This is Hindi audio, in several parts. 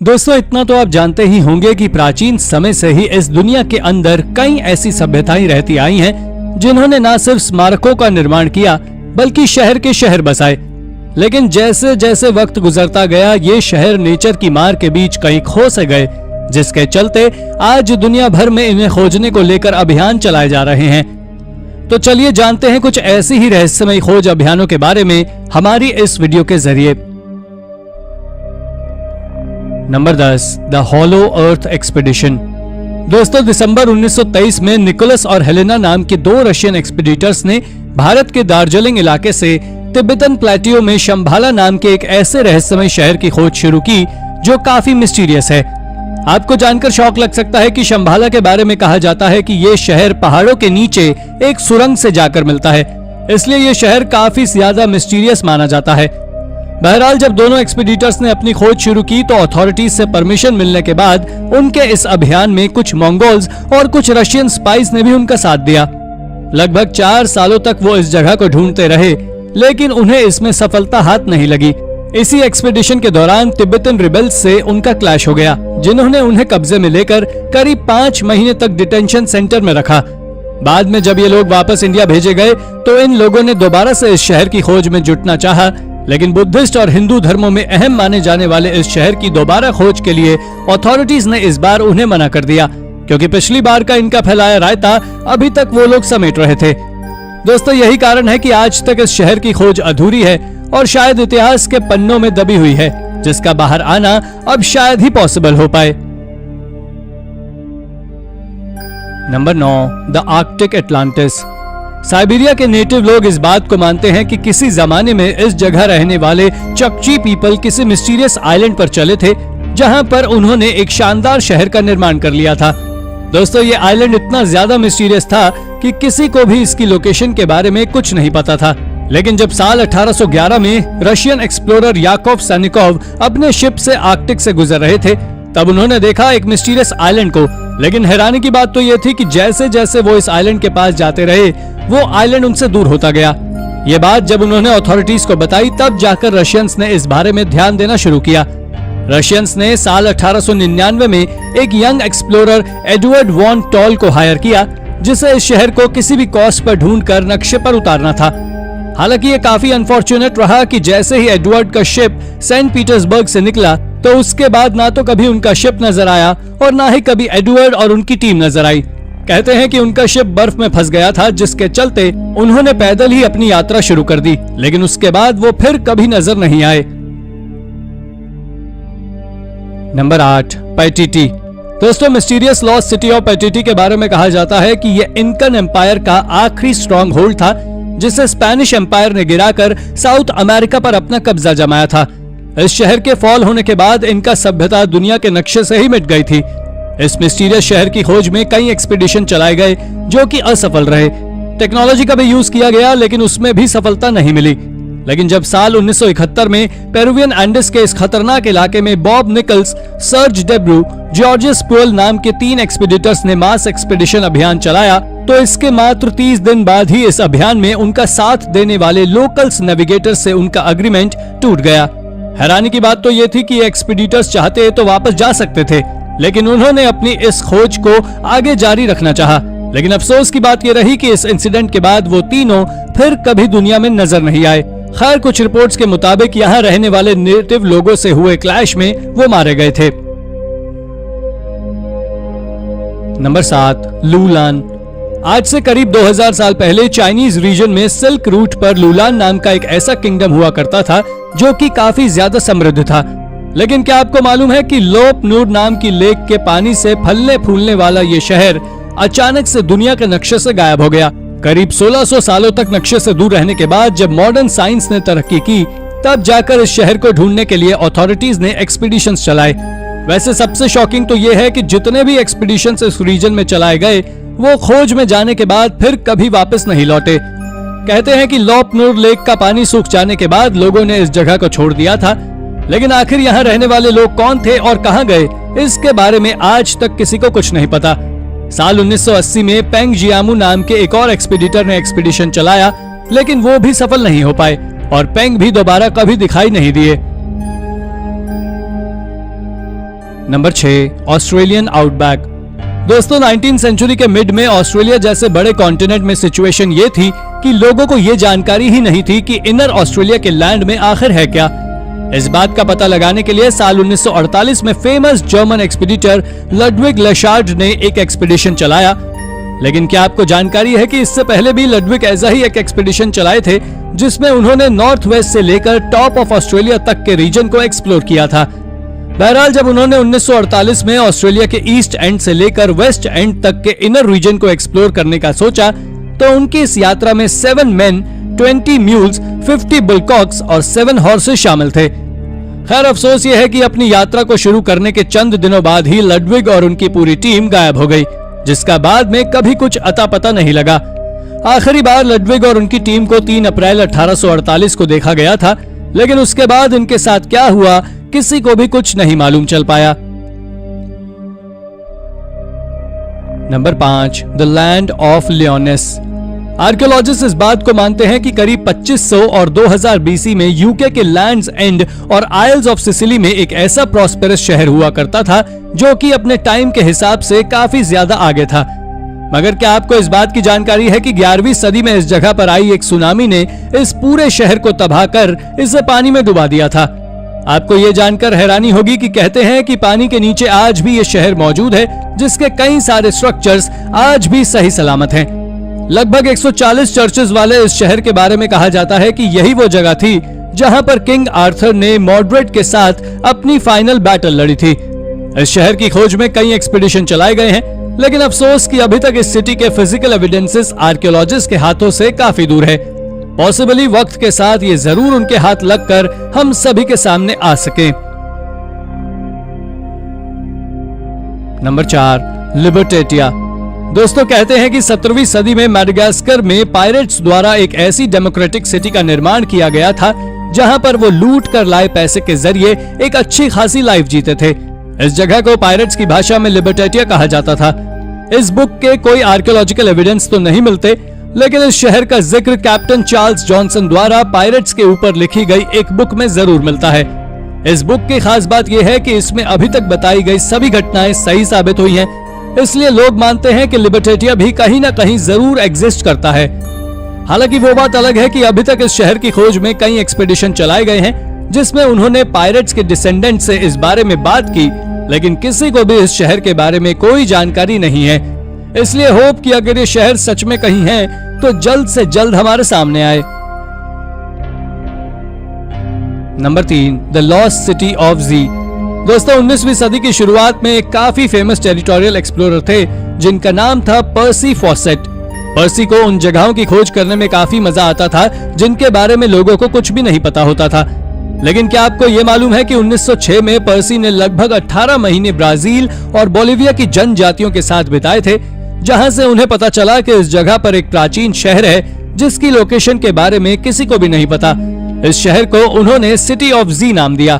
दोस्तों, इतना तो आप जानते ही होंगे कि प्राचीन समय से ही इस दुनिया के अंदर कई ऐसी सभ्यताएं रहती आई हैं जिन्होंने न सिर्फ स्मारकों का निर्माण किया बल्कि शहर के शहर बसाए। लेकिन जैसे जैसे वक्त गुजरता गया ये शहर नेचर की मार के बीच कहीं खो से गए, जिसके चलते आज दुनिया भर में इन्हें खोजने को लेकर अभियान चलाए जा रहे हैं। तो चलिए जानते हैं कुछ ऐसी ही रहस्यमयी खोज अभियानों के बारे में हमारी इस वीडियो के जरिए। Number 10, the hollow earth expedition. दोस्तों, दिसंबर 1923 में निकोलस और हेलेना नाम के दो रशियन एक्सपीडिटर्स ने भारत के दार्जिलिंग इलाके से तिब्बतन प्लेटियो में शंभाला नाम के एक ऐसे रहस्यमय शहर की खोज शुरू की जो काफी मिस्टीरियस है। आपको जानकर शौक लग सकता है कि शंभाला के बारे में कहा जाता है कि ये शहर पहाड़ों के नीचे एक सुरंग से जाकर मिलता है, इसलिए ये शहर काफी ज्यादा मिस्टीरियस माना जाता है। बहरहाल जब दोनों एक्सपीडिटर्स ने अपनी खोज शुरू की तो अथॉरिटीज से परमिशन मिलने के बाद उनके इस अभियान में कुछ मंगोल्स और कुछ रशियन स्पाइस ने भी उनका साथ दिया। लगभग 4 सालों तक वो इस जगह को ढूंढते रहे, लेकिन उन्हें इसमें सफलता हाथ नहीं लगी। इसी एक्सपीडिशन के दौरान तिब्बतन रिबेल्स से उनका क्लैश हो गया, जिन्होंने उन्हें कब्जे में लेकर करीब 5 महीने तक डिटेंशन सेंटर में रखा। बाद में जब ये लोग वापस इंडिया भेजे गए तो इन लोगों ने दोबारा से इस शहर की खोज में जुटना चाहा, लेकिन बुद्धिस्ट और हिंदू धर्मों में अहम माने जाने वाले इस शहर की दोबारा खोज के लिए अथॉरिटीज ने इस बार उन्हें मना कर दिया, क्योंकि पिछली बार का इनका फैलाया रायता अभी तक वो लोग समेट रहे थे। दोस्तों, यही कारण है कि आज तक इस शहर की खोज अधूरी है और शायद इतिहास के पन्नों में दबी हुई है, जिसका बाहर आना अब शायद ही पॉसिबल हो पाए। Number 9, the Arctic Atlantis. Siberia के नेटिव लोग इस बात को मानते हैं कि किसी जमाने में इस जगह रहने वाले चकची पीपल किसी मिस्टीरियस आइलैंड पर चले थे, जहां पर उन्होंने एक शानदार शहर का निर्माण कर लिया था। दोस्तों, ये आइलैंड इतना ज्यादा मिस्टीरियस था कि किसी को भी इसकी लोकेशन के बारे में कुछ नहीं पता था। लेकिन जब साल 1811 में रशियन एक्सप्लोरर याकोव सानिकोव अपने शिप से आर्कटिक से गुजर रहे थे, तब उन्होंने देखा एक मिस्टीरियस आइलैंड को। लेकिन हैरानी की बात तो यह थी कि जैसे जैसे वो इस आइलैंड के पास जाते रहे, वो आइलैंड उनसे दूर होता गया। ये बात जब उन्होंने अथॉरिटीज को बताई, तब जाकर रशियंस ने इस बारे में ध्यान देना शुरू किया। रशियंस ने साल 1899 में एक young explorer Edward von Toll को हायर किया, जिसे इस शहर को किसी भी कॉस्ट पर ढूंढकर नक्शे पर उतारना था। हालांकि ये काफी अनफॉर्चुनेट रहा कि जैसे ही एडवर्ड का शिप सेंट पीटर्सबर्ग से निकला, तो उसके बाद ना तो कभी उनका शिप नजर आया और ना ही कभी एडवर्ड और उनकी टीम नजर आई। कहते हैं कि उनका शिप बर्फ में फंस गया था, जिसके चलते उन्होंने पैदल ही अपनी यात्रा शुरू कर दी, लेकिन उसके बाद वो फिर कभी नजर नहीं आए। नंबर 8, पैटिटी। दोस्तों, मिस्टीरियस लॉस्ट सिटी ऑफ पैटिटी के बारे में कहा जाता है कि यह इनकन एम्पायर का आखिरी स्ट्रॉन्ग होल्ड था, जिसे स्पेनिश एम्पायर ने गिराकर साउथ अमेरिका पर अपना कब्जा जमाया था। इस शहर के फॉल होने के बाद इनका सभ्यता दुनिया के नक्शे से ही मिट गई थी। इस मिस्टीरियस शहर की खोज में कई एक्सपीडिशन चलाए गए जो कि असफल रहे। टेक्नोलॉजी का भी यूज किया गया, लेकिन उसमें भी सफलता नहीं मिली। लेकिन जब साल 1971 में पेरुवियन एंडिस के इस खतरनाक इलाके में बॉब निकल्स, सर्ज डेब्रू, जॉर्जियस पुएल नाम के 3 एक्सपीडिटर्स ने मास एक्सपीडिशन अभियान चलाया, तो इसके मात्र 30 दिन बाद ही इस अभियान में उनका साथ देने वाले लोकल्स नेविगेटर से उनका अग्रीमेंट टूट गया। हैरानी की बात तो ये थी कि एक्सपीडिटर्स चाहते तो वापस जा सकते थे, लेकिन उन्होंने अपनी इस खोज को आगे जारी रखना चाहा। लेकिन अफसोस की बात यह रही कि इस इंसिडेंट के बाद वो तीनों फिर कभी दुनिया में नजर नहीं आए। खैर, कुछ रिपोर्ट्स के मुताबिक यहाँ रहने वाले नेटिव लोगों से हुए क्लैश में वो मारे गए थे। नंबर 7, लुलान। आज से करीब 2000 साल पहले चाइनीज रीजन में सिल्क रूट पर लुलान नाम का एक ऐसा किंगडम हुआ करता था जो कि काफी ज्यादा समृद्ध था। लेकिन क्या आपको मालूम है कि लोप नूर नाम की लेक के पानी से फलने फूलने वाला ये शहर अचानक से दुनिया के नक्शे से गायब हो गया। करीब 1600 सालों तक नक्शे से दूर रहने के बाद जब मॉडर्न साइंस ने तरक्की की, तब जाकर इस शहर को ढूंढने के लिए अथॉरिटीज ने एक्सपीडिशंस चलाए। वैसे सबसे शॉकिंग तो ये है कि जितने भी एक्सपीडिशंस इस रीजन में चलाए गए, वो खोज में जाने के बाद फिर कभी वापस नहीं लौटे। कहते हैं कि लोप नूर लेक का पानी सूख जाने के बाद लोगों ने इस जगह को छोड़ दिया था, लेकिन आखिर यहाँ रहने वाले लोग कौन थे और कहां गए, इसके बारे में आज तक किसी को कुछ नहीं पता। साल 1980 में पेंग जियामू नाम के एक और एक्सपीडिटर ने एक्सपीडिशन चलाया, लेकिन वो भी सफल नहीं हो पाए और पेंग भी दोबारा कभी दिखाई नहीं दिए। Number 6, Australian outback. दोस्तों 19वीं सेंचुरी के मिड में ऑस्ट्रेलिया जैसे बड़े कॉन्टिनेंट में सिचुएशन ये थी कि लोगों को ये जानकारी ही नहीं थी कि इनर ऑस्ट्रेलिया के लैंड में आखिर है क्या। इस बात का पता लगाने के लिए साल 1948 में फेमस जर्मन एक्सपीडिटर लडविग लेशार्ड ने एक एक्सपीडिशन चलाया। लेकिन क्या आपको जानकारी है कि इससे पहले भी लडविग ऐसा ही एक एक्सपीडिशन चलाए थे, जिसमें उन्होंने नॉर्थ वेस्ट से लेकर टॉप ऑफ ऑस्ट्रेलिया तक के रीजन को एक्सप्लोर किया था। बहरहाल जब उन्होंने 1948 में ऑस्ट्रेलिया के ईस्ट एंड से लेकर वेस्ट एंड तक के इनर रीजन को एक्सप्लोर करने का सोचा, तो उनकी इस यात्रा में 7 मेन, 20 म्यूल्स, 50 बुलकॉक्स और 7 हॉर्सेस शामिल थे। खैर अफसोस ये है कि अपनी यात्रा को शुरू करने के चंद दिनों बाद ही लडविग और उनकी पूरी टीम गायब हो गई, जिसका बाद में कभी कुछ अता पता नहीं लगा। आखिरी बार लडविग और उनकी टीम को 3 अप्रैल 1848 को देखा गया था, लेकिन उसके बाद इनके साथ क्या हुआ किसी को भी कुछ नहीं मालूम चल पाया। Number 5, the land of लियोनेस। Archaeologist इस बात को मानते हैं कि करीब 2500 और 2000 बीसी में यूके के लैंड्स एंड और आइल्स ऑफ सिसिली में एक ऐसा प्रॉस्पेरस शहर हुआ करता था जो कि अपने टाइम के हिसाब से काफी ज्यादा आगे था। मगर क्या आपको इस बात की जानकारी है कि 11वीं सदी में इस जगह पर आई एक सुनामी ने इस पूरे शहर को तबाह कर इसे पानी में डुबा दिया था। आपको ये जानकर हैरानी होगी कि कहते हैं कि पानी के नीचे आज भी ये शहर मौजूद है, जिसके कई सारे स्ट्रक्चर्स आज भी सही सलामत हैं। लगभग 140 चर्चेस वाले इस शहर के बारे में कहा जाता है कि यही वो जगह थी जहां पर किंग आर्थर ने मॉर्डरेट के साथ अपनी फाइनल बैटल लड़ी थी। इस शहर की खोज में कई एक्सपीडिशन चलाए गए हैं, लेकिन अफसोस कि अभी तक इस सिटी के फिजिकल एविडेंसेस आर्कियोलॉजिस्ट के हाथों से काफी दूर है। पॉसिबली वक्त के साथ ये जरूर उनके हाथ लगकर हम सभी के सामने आ सके। नंबर 4, लिबर्टेटिया। दोस्तों कहते हैं कि 17वीं सदी में मैडागास्कर में पायरेट्स द्वारा एक ऐसी डेमोक्रेटिक सिटी का निर्माण किया गया था जहां पर वो लूट कर लाए पैसे के जरिए एक अच्छी खासी लाइफ जीते थे। इस जगह को पायरेट्स की भाषा में लिबर्टेटिया कहा जाता था। इस बुक के कोई आर्कियोलॉजिकल एविडेंस तो नहीं मिलते, लेकिन इस शहर का जिक्र कैप्टन चार्ल्स जॉनसन द्वारा पायरेट्स के ऊपर लिखी गई एक बुक में जरूर मिलता है। इस बुक की खास बात यह है कि इसमें अभी तक बताई गई सभी घटनाएं सही साबित हुई हैं, इसलिए लोग मानते हैं कि लिबर्टेटिया भी कहीं ना कहीं जरूर एग्जिस्ट करता है। हालांकि वो बात अलग है कि अभी तक इस शहर की खोज में कई एक्सपीडिशन चलाए गए हैं, जिसमें उन्होंने पायरेट्स के डिसेंडेंट से इस बारे में बात की, लेकिन किसी को भी इस शहर के बारे में कोई जानकारी नहीं है। इसलिए होप कि अगर ये शहर सच में कहीं है तो जल्द से जल्द हमारे सामने आए। Number 3, the lost city of Z. दोस्तों 19वीं सदी की शुरुआत में एक काफी फेमस टेरिटोरियल एक्सप्लोरर थे जिनका नाम था पर्सी फॉसेट। पर्सी को उन जगहों की खोज करने में काफी मजा आता था जिनके बारे में लोगों को कुछ भी नहीं पता होता था। लेकिन क्या आपको ये मालूम है कि 1906 में पर्सी ने लगभग 18 महीने ब्राजील और बोलिविया की जनजातियों के साथ बिताए थे, जहां से उन्हें पता चला कि इस जगह पर एक प्राचीन शहर है जिसकी लोकेशन के बारे में किसी को भी नहीं पता। इस शहर को उन्होंने सिटी ऑफ जी नाम दिया।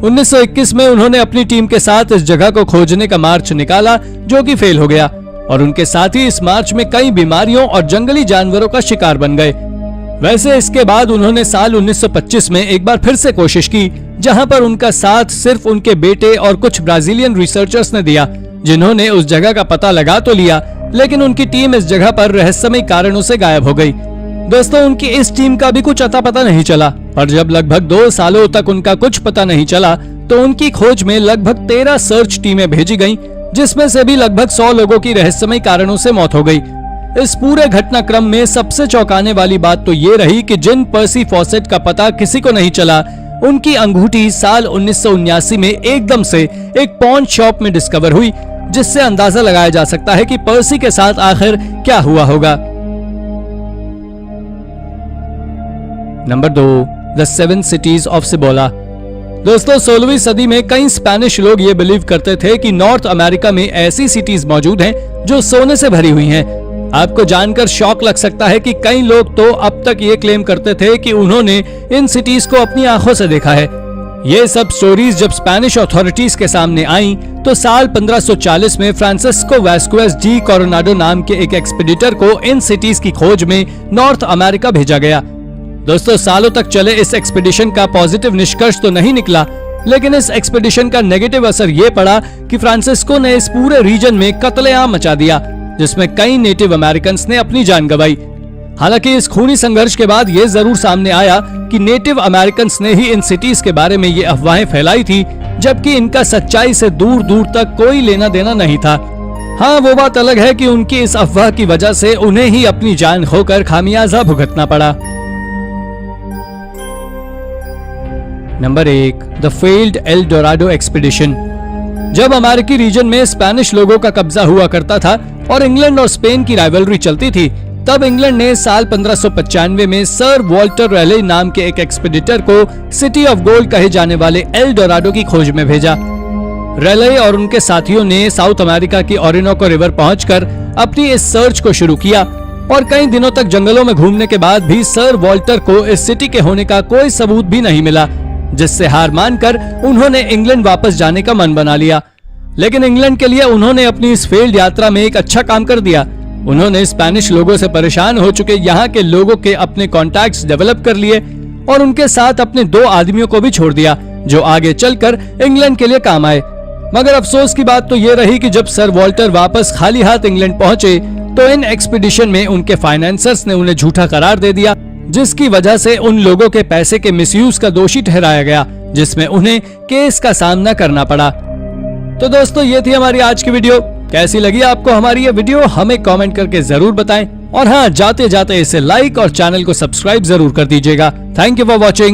1921 में उन्होंने अपनी टीम के साथ इस जगह को खोजने का मार्च निकाला, जो कि फेल हो गया, और उनके साथी इस मार्च में कई बीमारियों और जंगली जानवरों का शिकार बन गए। वैसे इसके बाद उन्होंने साल 1925 में एक बार फिर से कोशिश की, जहां पर उनका साथ सिर्फ उनके बेटे और कुछ ब्राजीलियन रिसर्चर्स ने दिया, जिन्होंने उस जगह का पता लगा तो लिया, लेकिन उनकी टीम इस जगह पर रहस्यमय कारणों से गायब हो गई। दोस्तों उनकी इस टीम का भी कुछ अता पता नहीं चला, पर जब लगभग 2 सालों तक उनका कुछ पता नहीं चला तो उनकी खोज में लगभग 13 सर्च टीमें भेजी गईं, जिसमें से भी लगभग 100 लोगों की रहस्यमय कारणों से मौत हो गई। इस पूरे घटनाक्रम में सबसे चौंकाने वाली बात तो ये रही कि जिन पर्सी फॉसेट का पता किसी को नहीं चला, उनकी अंगूठी साल 1979 में एकदम से एक पॉन शॉप में डिस्कवर हुई, जिससे अंदाजा लगाया जा सकता है कि पर्सी के साथ आखिर क्या हुआ होगा। Number 2, the 7 cities of Cibola. दोस्तों 16वीं सदी में कई स्पेनिश लोग ये बिलीव करते थे कि नॉर्थ अमेरिका में ऐसी सिटीज मौजूद हैं जो सोने से भरी हुई हैं। आपको जानकर शॉक लग सकता है कि कई लोग तो अब तक ये क्लेम करते थे कि उन्होंने इन सिटीज को अपनी आंखों से देखा है। ये सब स्टोरीज जब स्पेनिश अथॉरिटीज के सामने आई तो साल 1540 में फ्रांसिस्को वास्कुएज डी कोरोनाडो नाम के एक एक्सपीडिटर को इन सिटीज की खोज में नॉर्थ अमेरिका भेजा गया। दोस्तों सालों तक चले इस एक्सपीडिशन का पॉजिटिव निष्कर्ष तो नहीं निकला, लेकिन इस एक्सपेडिशन का नेगेटिव असर ये पड़ा कि फ्रांसिस्को ने इस पूरे रीजन में कत्लेआम मचा दिया, जिसमें कई नेटिव अमेरिकन ने अपनी जान गंवाई। हालांकि इस खूनी संघर्ष के बाद ये जरूर सामने आया कि नेटिव अमेरिकन ने ही इन सिटीज के बारे में ये अफवाहें फैलाई थी, जबकि इनका सच्चाई से दूर दूर तक कोई लेना देना नहीं था। हाँ, वो बात अलग है कि उनकी इस अफवाह की वजह से उन्हें ही अपनी जान खोकर खामियाजा भुगतना पड़ा। Number 1, the failed L Dorado expedition. जब अमेरिकी रीजन में स्पेनिश लोगों का कब्जा हुआ करता था और इंग्लैंड और स्पेन की राइवलरी चलती थी, तब इंग्लैंड ने साल 1595 में सर वॉल्टर रेले नाम के एक एक्सपीडिटर को सिटी ऑफ गोल्ड कहे जाने वाले एल डोराडो की खोज में भेजा। रेले और उनके साथियों ने साउथ अमेरिका की ओरिनोको रिवर पहुंचकर अपनी इस सर्च को शुरू किया और कई दिनों तक जंगलों में घूमने के बाद भी सर वॉल्टर को इस सिटी के होने का कोई सबूत भी नहीं मिला, जिससे हार मानकर उन्होंने इंग्लैंड वापस जाने का मन बना लिया। लेकिन इंग्लैंड के लिए उन्होंने अपनी इस फेल्ड यात्रा में एक अच्छा काम कर दिया। उन्होंने स्पेनिश लोगों से परेशान हो चुके यहाँ के लोगों के अपने कॉन्टैक्ट्स डेवलप कर लिए और उनके साथ अपने 2 आदमियों को भी छोड़ दिया, जो आगे चलकर इंग्लैंड के लिए काम आए। मगर अफसोस की बात तो ये रही कि जब सर वॉल्टर वापस खाली हाथ इंग्लैंड पहुंचे तो इन एक्सपीडिशन में उनके फाइनेंसर्स ने उन्हें झूठा करार दे दिया, जिसकी वजह से उन लोगों के पैसे के मिसयूज का दोषी ठहराया गया, जिसमें उन्हें केस का सामना करना पड़ा। तो दोस्तों, ये थी हमारी आज की वीडियो। कैसी लगी आपको हमारी ये वीडियो, हमें कमेंट करके जरूर बताएं। और हाँ, जाते जाते इसे लाइक और चैनल को सब्सक्राइब जरूर कर दीजिएगा। Thank you for watching.